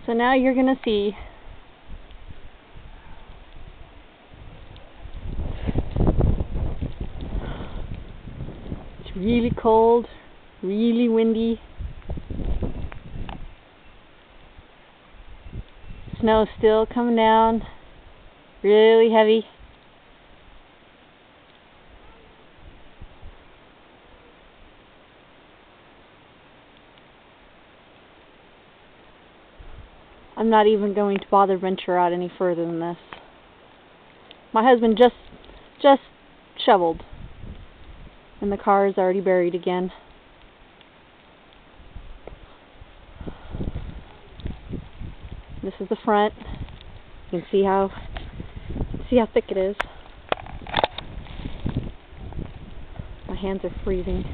So now you're going to see it's really cold, really windy. Snow's still coming down, really heavy. I'm not even going to bother venture out any further than this. My husband just shoveled, and the car is already buried again. This is the front. You can see how thick it is. My hands are freezing.